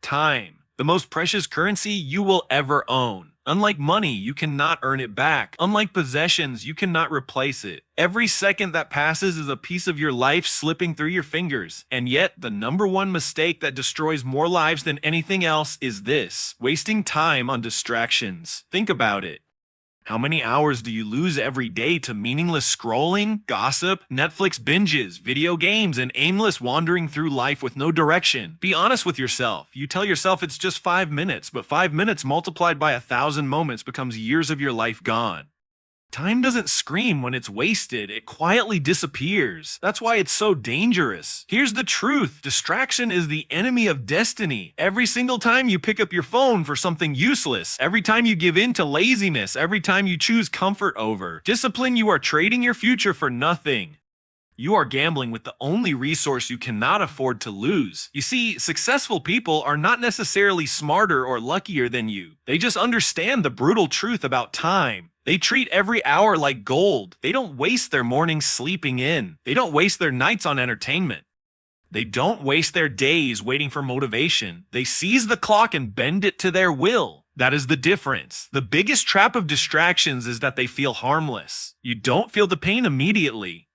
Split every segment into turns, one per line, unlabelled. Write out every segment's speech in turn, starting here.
Time, the most precious currency you will ever own. Unlike money, you cannot earn it back. Unlike possessions, you cannot replace it. Every second that passes is a piece of your life slipping through your fingers. And yet, the number one mistake that destroys more lives than anything else is this: wasting time on distractions. Think about it. How many hours do you lose every day to meaningless scrolling, gossip, Netflix binges, video games, and aimless wandering through life with no direction? Be honest with yourself. You tell yourself it's just 5 minutes, but 5 minutes multiplied by 1,000 moments becomes years of your life gone. Time doesn't scream when it's wasted, it quietly disappears. That's why it's so dangerous. Here's the truth: distraction is the enemy of destiny. Every single time you pick up your phone for something useless, every time you give in to laziness, every time you choose comfort over discipline, you are trading your future for nothing. You are gambling with the only resource you cannot afford to lose. You see, successful people are not necessarily smarter or luckier than you. They just understand the brutal truth about time. They treat every hour like gold. They don't waste their mornings sleeping in. They don't waste their nights on entertainment. They don't waste their days waiting for motivation. They seize the clock and bend it to their will. That is the difference. The biggest trap of distractions is that they feel harmless. You don't feel the pain immediately.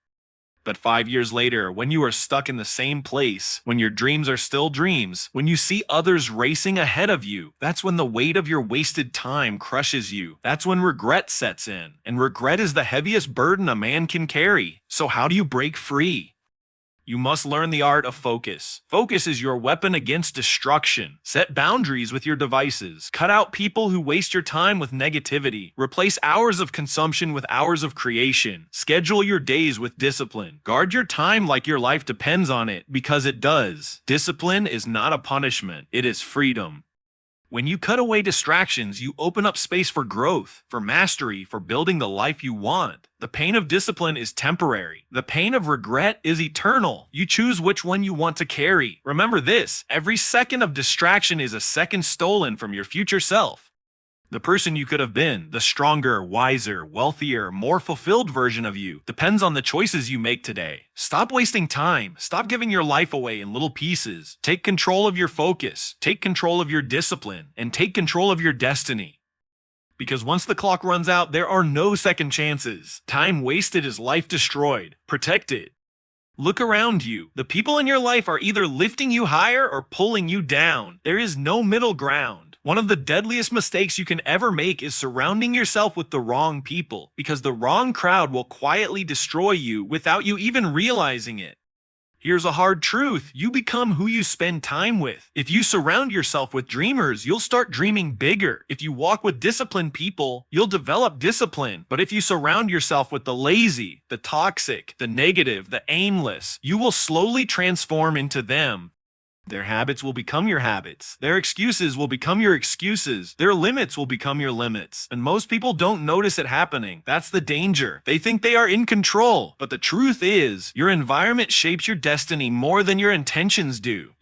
But 5 years later, when you are stuck in the same place, when your dreams are still dreams, when you see others racing ahead of you, that's when the weight of your wasted time crushes you. That's when regret sets in. And regret is the heaviest burden a man can carry. So how do you break free? You must learn the art of focus. Focus is your weapon against destruction. Set boundaries with your devices. Cut out people who waste your time with negativity. Replace hours of consumption with hours of creation. Schedule your days with discipline. Guard your time like your life depends on it, because it does. Discipline is not a punishment. It is freedom. When you cut away distractions, you open up space for growth, for mastery, for building the life you want. The pain of discipline is temporary. The pain of regret is eternal. You choose which one you want to carry. Remember this: every second of distraction is a second stolen from your future self. The person you could have been, the stronger, wiser, wealthier, more fulfilled version of you, depends on the choices you make today. Stop wasting time. Stop giving your life away in little pieces. Take control of your focus. Take control of your discipline. And take control of your destiny. Because once the clock runs out, there are no second chances. Time wasted is life destroyed. Protect it. Look around you. The people in your life are either lifting you higher or pulling you down. There is no middle ground. One of the deadliest mistakes you can ever make is surrounding yourself with the wrong people, because the wrong crowd will quietly destroy you without you even realizing it. Here's a hard truth: you become who you spend time with. If you surround yourself with dreamers, you'll start dreaming bigger. If you walk with disciplined people, you'll develop discipline. But if you surround yourself with the lazy, the toxic, the negative, the aimless, you will slowly transform into them. Their habits will become your habits. Their excuses will become your excuses. Their limits will become your limits. And most people don't notice it happening. That's the danger. They think they are in control. But the truth is, your environment shapes your destiny more than your intentions do.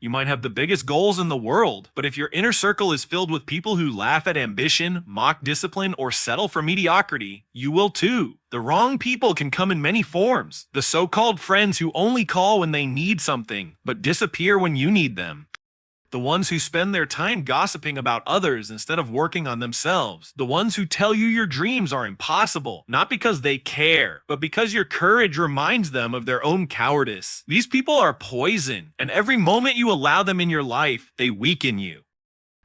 You might have the biggest goals in the world, but if your inner circle is filled with people who laugh at ambition, mock discipline, or settle for mediocrity, you will too. The wrong people can come in many forms. The so-called friends who only call when they need something, but disappear when you need them. The ones who spend their time gossiping about others instead of working on themselves. The ones who tell you your dreams are impossible, not because they care, but because your courage reminds them of their own cowardice. These people are poison, and every moment you allow them in your life, they weaken you.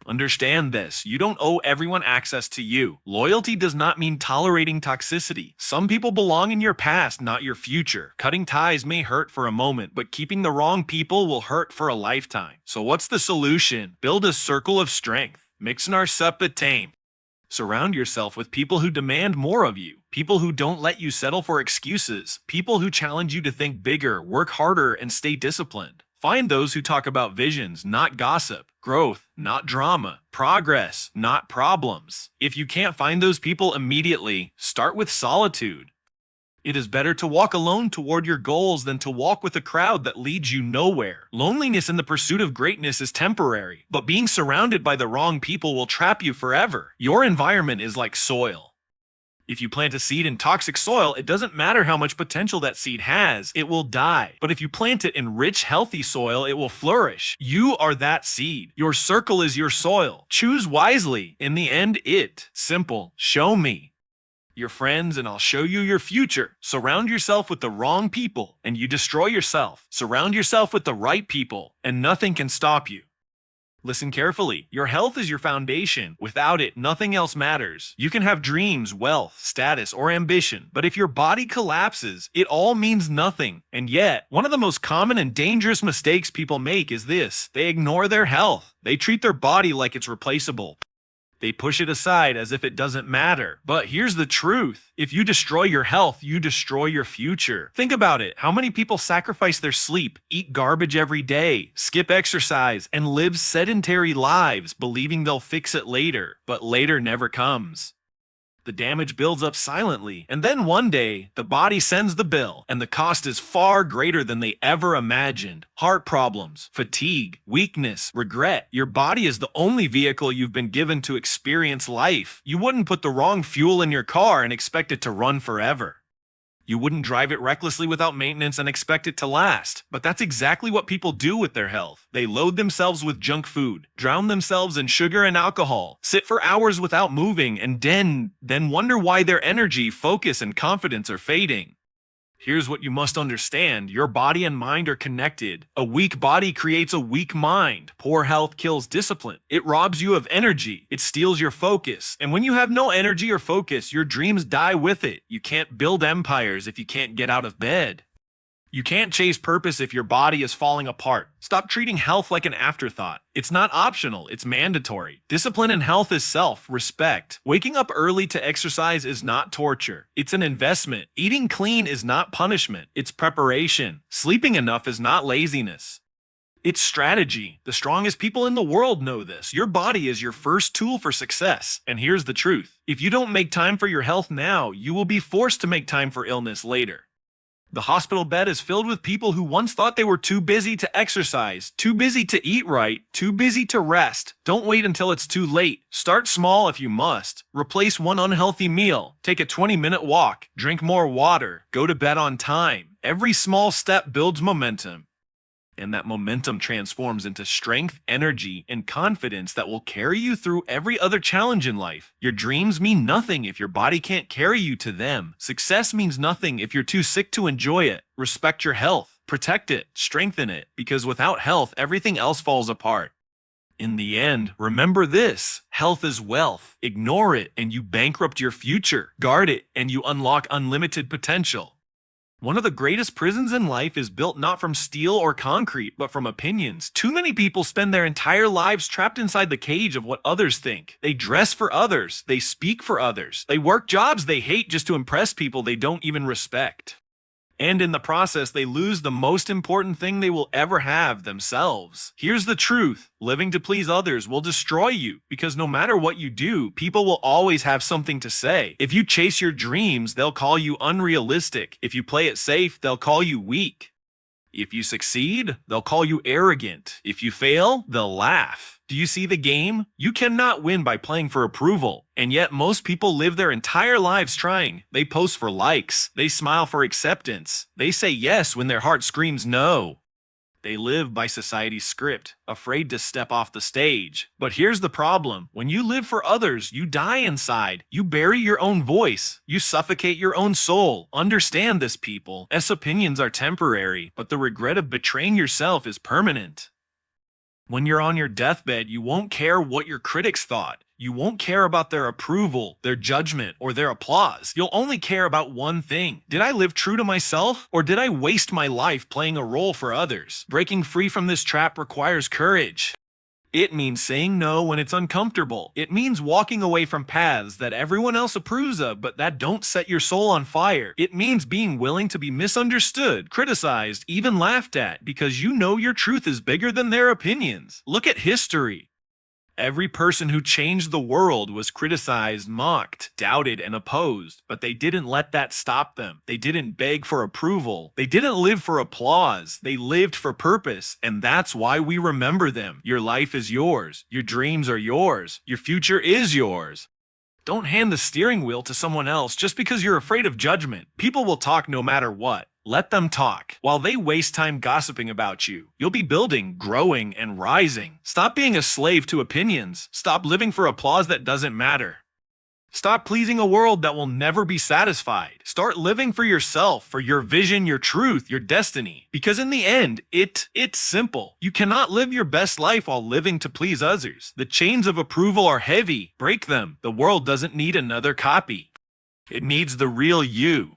Understand this: you don't owe everyone access to you. Loyalty does not mean tolerating toxicity. Some people belong in your past, not your future. Cutting ties may hurt for a moment, but keeping the wrong people will hurt for a lifetime. So what's the solution? Build a circle of strength. Mixnar tame. Surround yourself with people who demand more of you. People who don't let you settle for excuses. People who challenge you to think bigger, work harder, and stay disciplined. Find those who talk about visions, not gossip. Growth, not drama. Progress, not problems. If you can't find those people immediately, start with solitude. It is better to walk alone toward your goals than to walk with a crowd that leads you nowhere. Loneliness in the pursuit of greatness is temporary, but being surrounded by the wrong people will trap you forever. Your environment is like soil. If you plant a seed in toxic soil, it doesn't matter how much potential that seed has, it will die. But if you plant it in rich, healthy soil, it will flourish. You are that seed. Your circle is your soil. Choose wisely. In the end, simple. Show me your friends and I'll show you your future. Surround yourself with the wrong people and you destroy yourself. Surround yourself with the right people and nothing can stop you. Listen carefully. Your health is your foundation. Without it, nothing else matters. You can have dreams, wealth, status, or ambition, but if your body collapses, it all means nothing. And yet, one of the most common and dangerous mistakes people make is this. They ignore their health. They treat their body like it's replaceable. They push it aside as if it doesn't matter. But here's the truth. If you destroy your health, you destroy your future. Think about it. How many people sacrifice their sleep, eat garbage every day, skip exercise, and live sedentary lives, believing they'll fix it later? But later never comes. The damage builds up silently, and then one day, the body sends the bill, and the cost is far greater than they ever imagined. Heart problems, fatigue, weakness, regret. Your body is the only vehicle you've been given to experience life. You wouldn't put the wrong fuel in your car and expect it to run forever. You wouldn't drive it recklessly without maintenance and expect it to last. But that's exactly what people do with their health. They load themselves with junk food, drown themselves in sugar and alcohol, sit for hours without moving, and then wonder why their energy, focus, and confidence are fading. Here's what you must understand. Your body and mind are connected. A weak body creates a weak mind. Poor health kills discipline. It robs you of energy. It steals your focus. And when you have no energy or focus, your dreams die with it. You can't build empires if you can't get out of bed. You can't chase purpose if your body is falling apart. Stop treating health like an afterthought. It's not optional, it's mandatory. Discipline in health is self-respect. Waking up early to exercise is not torture. It's an investment. Eating clean is not punishment. It's preparation. Sleeping enough is not laziness. It's strategy. The strongest people in the world know this. Your body is your first tool for success. And here's the truth. If you don't make time for your health now, you will be forced to make time for illness later. The hospital bed is filled with people who once thought they were too busy to exercise, too busy to eat right, too busy to rest. Don't wait until it's too late. Start small if you must. Replace one unhealthy meal. Take a 20-minute walk. Drink more water. Go to bed on time. Every small step builds momentum. And that momentum transforms into strength, energy, and confidence that will carry you through every other challenge in life. Your dreams mean nothing if your body can't carry you to them. Success means nothing if you're too sick to enjoy it. Respect your health. Protect it. Strengthen it. Because without health, everything else falls apart. In the end, remember this. Health is wealth. Ignore it and you bankrupt your future. Guard it and you unlock unlimited potential. One of the greatest prisons in life is built not from steel or concrete, but from opinions. Too many people spend their entire lives trapped inside the cage of what others think. They dress for others. They speak for others. They work jobs they hate just to impress people they don't even respect. And in the process, they lose the most important thing they will ever have, themselves. Here's the truth. Living to please others will destroy you, because no matter what you do, people will always have something to say. If you chase your dreams, they'll call you unrealistic. If you play it safe, they'll call you weak. If you succeed, they'll call you arrogant. If you fail, they'll laugh. Do you see the game? You cannot win by playing for approval. And yet most people live their entire lives trying. They post for likes. They smile for acceptance. They say yes when their heart screams no. They live by society's script, afraid to step off the stage. But here's the problem. When you live for others, you die inside. You bury your own voice. You suffocate your own soul. Understand this, people. As opinions are temporary, but the regret of betraying yourself is permanent. When you're on your deathbed, you won't care what your critics thought. You won't care about their approval, their judgment, or their applause. You'll only care about one thing. Did I live true to myself, or did I waste my life playing a role for others? Breaking free from this trap requires courage. It means saying no when it's uncomfortable. It means walking away from paths that everyone else approves of, but that don't set your soul on fire. It means being willing to be misunderstood, criticized, even laughed at, because you know your truth is bigger than their opinions. Look at history. Every person who changed the world was criticized, mocked, doubted, and opposed, but they didn't let that stop them. They didn't beg for approval. They didn't live for applause. They lived for purpose, and that's why we remember them. Your life is yours. Your dreams are yours. Your future is yours. Don't hand the steering wheel to someone else just because you're afraid of judgment. People will talk no matter what. Let them talk. While they waste time gossiping about you, you'll be building, growing, and rising. Stop being a slave to opinions. Stop living for applause that doesn't matter. Stop pleasing a world that will never be satisfied. Start living for yourself, for your vision, your truth, your destiny. Because in the end, it's simple. You cannot live your best life while living to please others. The chains of approval are heavy. Break them. The world doesn't need another copy. It needs the real you.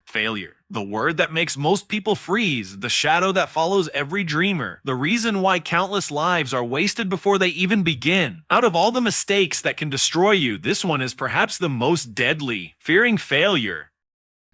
Failure. The word that makes most people freeze, the shadow that follows every dreamer, the reason why countless lives are wasted before they even begin. Out of all the mistakes that can destroy you, this one is perhaps the most deadly. Fearing failure.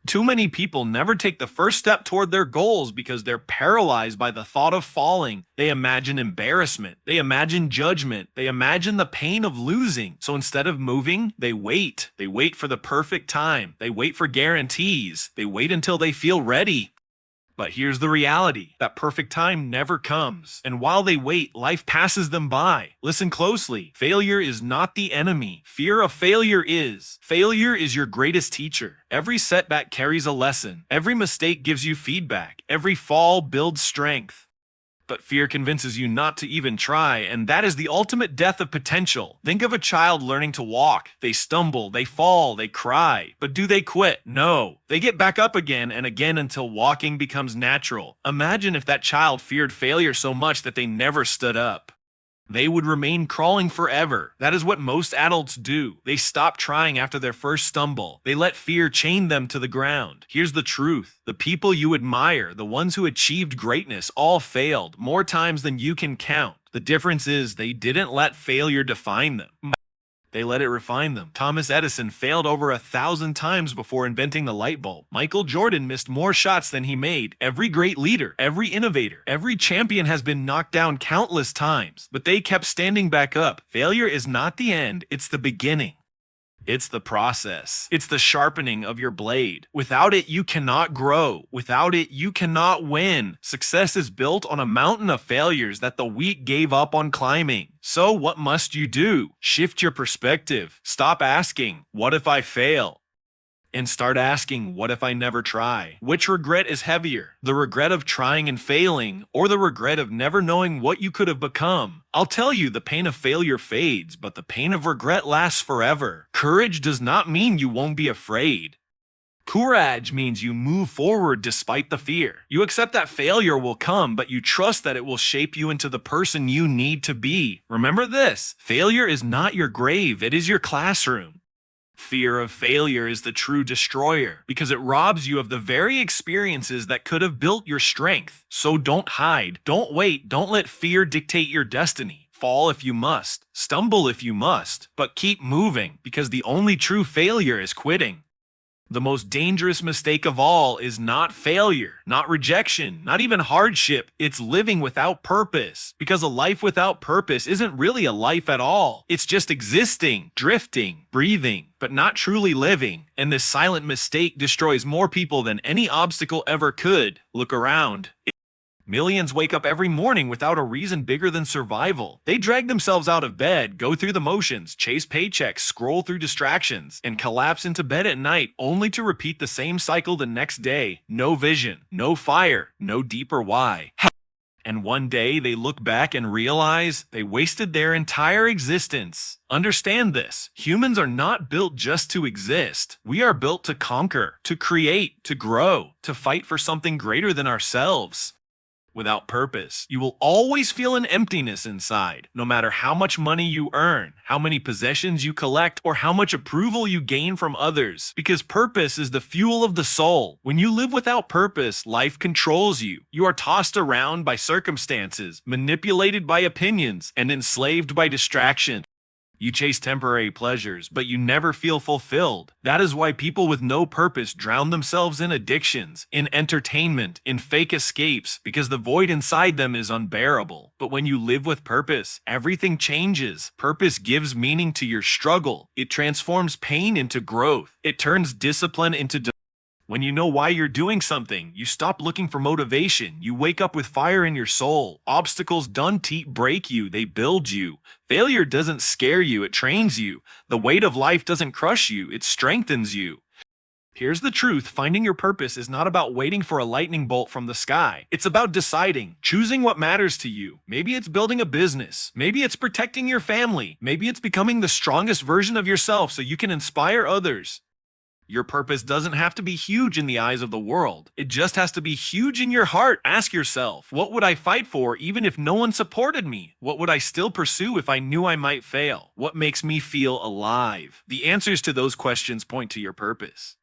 Too many people never take the first step toward their goals because they're paralyzed by the thought of falling. They imagine embarrassment. They imagine judgment. They imagine the pain of losing. So instead of moving, they wait. They wait for the perfect time. They wait for guarantees. They wait until they feel ready. But here's the reality. That perfect time never comes. And while they wait, life passes them by. Listen closely. Failure is not the enemy. Fear of failure is. Failure is your greatest teacher. Every setback carries a lesson. Every mistake gives you feedback. Every fall builds strength. But fear convinces you not to even try, and that is the ultimate death of potential. Think of a child learning to walk. They stumble, they fall, they cry. But do they quit? No. They get back up again and again until walking becomes natural. Imagine if that child feared failure so much that they never stood up. They would remain crawling forever. That is what most adults do. They stop trying after their first stumble. They let fear chain them to the ground. Here's the truth. The people you admire, the ones who achieved greatness, all failed more times than you can count. The difference is they didn't let failure define them. They let it refine them. Thomas Edison failed over 1,000 times before inventing the light bulb. Michael Jordan missed more shots than he made. Every great leader, every innovator, every champion has been knocked down countless times, but they kept standing back up. Failure is not the end, it's the beginning. It's the process. It's the sharpening of your blade. Without it, you cannot grow. Without it, you cannot win. Success is built on a mountain of failures that the weak gave up on climbing. So what must you do? Shift your perspective. Stop asking, what if I fail? And start asking, what if I never try? Which regret is heavier? The regret of trying and failing, or the regret of never knowing what you could have become? I'll tell you, the pain of failure fades, but the pain of regret lasts forever. Courage does not mean you won't be afraid. Courage means you move forward despite the fear. You accept that failure will come, but you trust that it will shape you into the person you need to be. Remember this, failure is not your grave, it is your classroom. Fear of failure is the true destroyer because it robs you of the very experiences that could have built your strength. So don't hide, don't wait, don't let fear dictate your destiny. Fall if you must, stumble if you must, but keep moving because the only true failure is quitting. The most dangerous mistake of all is not failure, not rejection, not even hardship. It's living without purpose. Because a life without purpose isn't really a life at all. It's just existing, drifting, breathing, but not truly living. And this silent mistake destroys more people than any obstacle ever could. Look around. Millions wake up every morning without a reason bigger than survival. They drag themselves out of bed, go through the motions, chase paychecks, scroll through distractions, and collapse into bed at night only to repeat the same cycle the next day. No vision, no fire, no deeper why. And one day they look back and realize they wasted their entire existence. Understand this. Humans are not built just to exist. We are built to conquer, to create, to grow, to fight for something greater than ourselves. Without purpose, you will always feel an emptiness inside, no matter how much money you earn, how many possessions you collect, or how much approval you gain from others. Because purpose is the fuel of the soul. When you live without purpose, life controls you. You are tossed around by circumstances, manipulated by opinions, and enslaved by distraction. You chase temporary pleasures, but you never feel fulfilled. That is why people with no purpose drown themselves in addictions, in entertainment, in fake escapes, because the void inside them is unbearable. But when you live with purpose, everything changes. Purpose gives meaning to your struggle. It transforms pain into growth. It turns discipline into When you know why you're doing something, you stop looking for motivation. You wake up with fire in your soul. Obstacles don't break you, they build you. Failure doesn't scare you, it trains you. The weight of life doesn't crush you, it strengthens you. Here's the truth, finding your purpose is not about waiting for a lightning bolt from the sky. It's about deciding, choosing what matters to you. Maybe it's building a business. Maybe it's protecting your family. Maybe it's becoming the strongest version of yourself so you can inspire others. Your purpose doesn't have to be huge in the eyes of the world. It just has to be huge in your heart. Ask yourself, what would I fight for even if no one supported me? What would I still pursue if I knew I might fail? What makes me feel alive? The answers to those questions point to your purpose.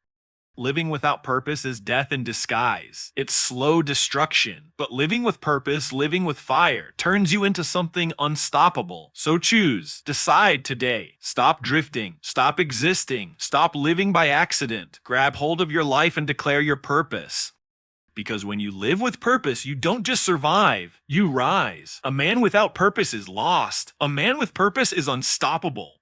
Living without purpose is death in disguise. It's slow destruction. But living with purpose, living with fire, turns you into something unstoppable. So choose. Decide today. Stop drifting. Stop existing. Stop living by accident. Grab hold of your life and declare your purpose. Because when you live with purpose, you don't just survive, you rise. A man without purpose is lost. A man with purpose is unstoppable.